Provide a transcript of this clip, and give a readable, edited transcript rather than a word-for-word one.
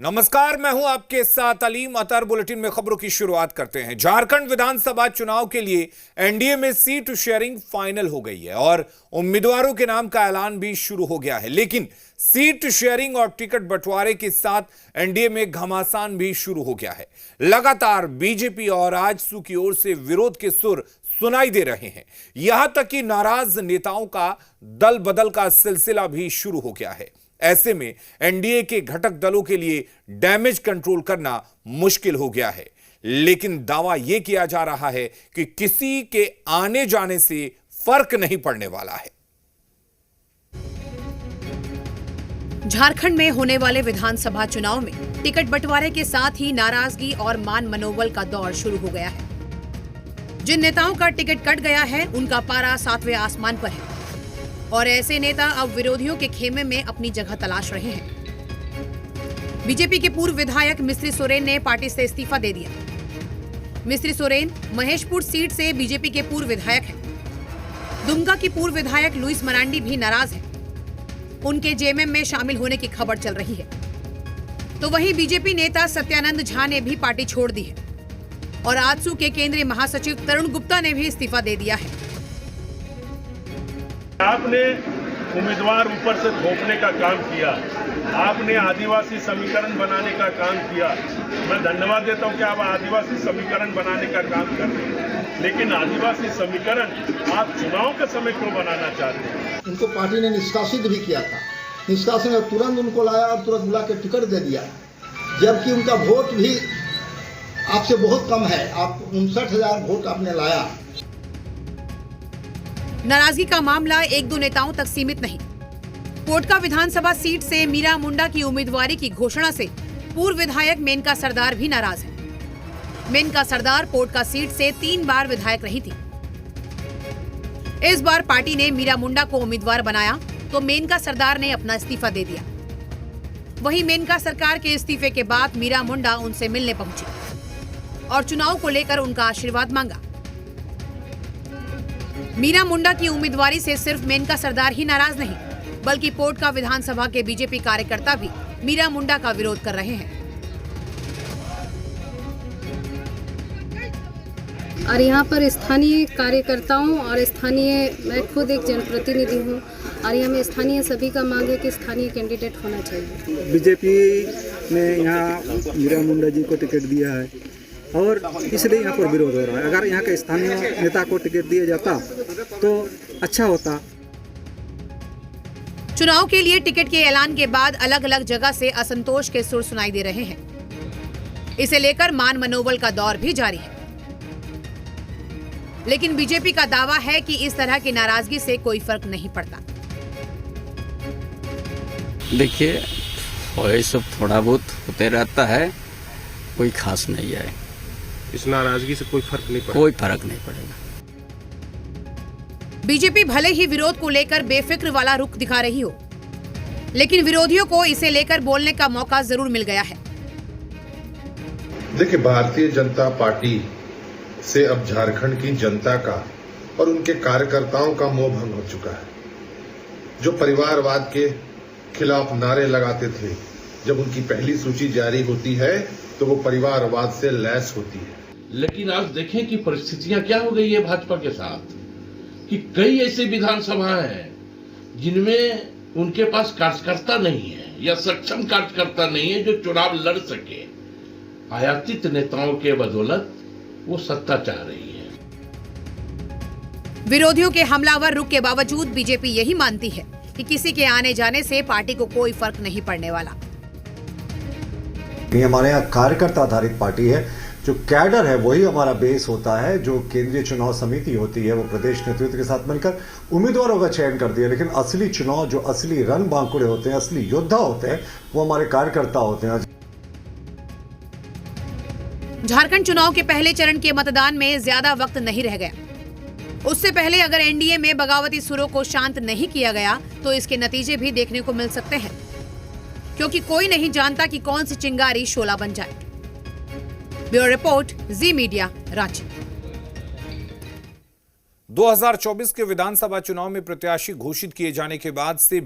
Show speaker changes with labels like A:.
A: नमस्कार, मैं हूं आपके साथ अलीम अतर। बुलेटिन में खबरों की शुरुआत करते हैं। झारखंड विधानसभा चुनाव के लिए एनडीए में सीट शेयरिंग फाइनल हो गई है और उम्मीदवारों के नाम का ऐलान भी शुरू हो गया है। लेकिन सीट शेयरिंग और टिकट बंटवारे के साथ एनडीए में घमासान भी शुरू हो गया है। लगातार बीजेपी और आजसू की ओर से विरोध के सुर सुनाई दे रहे हैं। यहां तक कि नाराज नेताओं का दल बदल का सिलसिला भी शुरू हो गया है। ऐसे में एनडीए के घटक दलों के लिए डैमेज कंट्रोल करना मुश्किल हो गया है। लेकिन दावा यह किया जा रहा है कि किसी के आने जाने से फर्क नहीं पड़ने वाला है।
B: झारखंड में होने वाले विधानसभा चुनाव में टिकट बंटवारे के साथ ही नाराजगी और मान मनोबल का दौर शुरू हो गया है। जिन नेताओं का टिकट कट गया है, उनका पारा 7वें आसमान पर है और ऐसे नेता अब विरोधियों के खेमे में अपनी जगह तलाश रहे हैं। बीजेपी के पूर्व विधायक मिस्त्री सोरेन ने पार्टी से इस्तीफा दे दिया। मिस्त्री सोरेन महेशपुर सीट से बीजेपी के पूर्व विधायक हैं। दुमका की पूर्व विधायक लुइस मरांडी भी नाराज हैं। उनके जेएमएम में शामिल होने की खबर चल रही है। तो वहीं बीजेपी नेता सत्यानंद झा ने भी पार्टी छोड़ दी है और आजसू के केंद्रीय महासचिव तरुण गुप्ता ने भी इस्तीफा दे दिया है।
C: आपने उम्मीदवार ऊपर से थोपने का काम किया, आपने आदिवासी समीकरण बनाने का काम किया। मैं धन्यवाद देता हूं कि आप आदिवासी समीकरण बनाने का काम कर रहे हैं, लेकिन आदिवासी समीकरण आप चुनाव के समय क्यों बनाना चाहते हैं?
D: उनको पार्टी ने निष्कासित भी किया था। निष्कासन में तुरंत उनको लाया और तुरंत बुला के टिकट दे दिया, जबकि उनका वोट भी आपसे बहुत कम है। आप 59,000 वोट आपने लाया।
B: नाराजगी का मामला एक दो नेताओं तक सीमित नहीं। कोटका विधानसभा सीट से मीरा मुंडा की उम्मीदवारी की घोषणा से पूर्व विधायक मेनका सरदार भी नाराज है। मेनका सरदार कोटका सीट से 3 बार विधायक रही थी। इस बार पार्टी ने मीरा मुंडा को उम्मीदवार बनाया तो मेनका सरदार ने अपना इस्तीफा दे दिया। वहीं मेनका सरकार के इस्तीफे के बाद मीरा मुंडा उनसे मिलने पहुंची और चुनाव को लेकर उनका आशीर्वाद मांगा। मीरा मुंडा की उम्मीदवारी से सिर्फ मेनका सरदार ही नाराज नहीं, बल्कि कोटका विधानसभा के बीजेपी कार्यकर्ता भी मीरा मुंडा का विरोध कर रहे हैं।
E: और यहाँ पर स्थानीय कार्यकर्ताओं और स्थानीय, मैं खुद एक जनप्रतिनिधि हूँ और यहाँ में स्थानीय सभी का मांग है कि स्थानीय कैंडिडेट होना चाहिए।
F: बीजेपी ने यहाँ मीरा मुंडा जी को टिकट दिया है और इसलिए यहाँ पर विरोध हो रहा है। अगर यहाँ के स्थानीय नेता को टिकट दिया जाता तो अच्छा होता।
B: चुनाव के लिए टिकट के ऐलान के बाद अलग अलग जगह से असंतोष के सुर सुनाई दे रहे हैं। इसे लेकर मान मनोबल का दौर भी जारी है। लेकिन बीजेपी का दावा है कि इस तरह की नाराजगी से कोई फर्क नहीं पड़ता।
G: देखिए, वही सब थोड़ा बहुत होते रहता है, कोई खास नहीं है।
C: इस नाराजगी से कोई फर्क नहीं पड़ेगा।
G: कोई फर्क नहीं पड़ेगा।
B: बीजेपी भले ही विरोध को लेकर बेफिक्र वाला रुख दिखा रही हो, लेकिन विरोधियों को इसे लेकर बोलने का मौका जरूर मिल गया है।
H: देखिए, भारतीय जनता पार्टी से अब झारखंड की जनता का और उनके कार्यकर्ताओं का मोह भंग हो चुका है। जो परिवारवाद के खिलाफ नारे लगाते थे, जब उनकी पहली सूची जारी होती है तो वो परिवारवाद से लैस होती है।
I: लेकिन आज देखें कि परिस्थितियां क्या हो गई है भाजपा के साथ, कि कई ऐसे विधानसभाएं हैं जिनमें उनके पास कार्यकर्ता नहीं है या सक्षम कार्यकर्ता नहीं है जो चुनाव लड़ सके। आयातित नेताओं के बदौलत वो सत्ता चाह रही है।
B: विरोधियों के हमलावर रुख के बावजूद बीजेपी यही मानती है कि किसी के आने जाने से पार्टी को कोई फर्क नहीं पड़ने वाला।
J: ये हमारे यहाँ कार्यकर्ता आधारित पार्टी है। जो कैडर है वही हमारा बेस होता है। जो केंद्रीय चुनाव समिति होती है वो प्रदेश नेतृत्व के साथ मिलकर उम्मीदवारों का चयन करती है। लेकिन असली चुनाव, जो असली रन बांकुड़े होते हैं, असली योद्धा होते हैं, वो हमारे कार्यकर्ता होते हैं।
B: झारखंड चुनाव के पहले चरण के मतदान में ज्यादा वक्त नहीं रह गया। उससे पहले अगर एनडीए में बगावती सुरों को शांत नहीं किया गया तो इसके नतीजे भी देखने को मिल सकते हैं, क्योंकि कोई नहीं जानता कि कौन सी चिंगारी शोला बन जाए। ब्यूरो रिपोर्ट, जी मीडिया, रांची।
A: 2024 के विधानसभा चुनाव में प्रत्याशी घोषित किए जाने के बाद से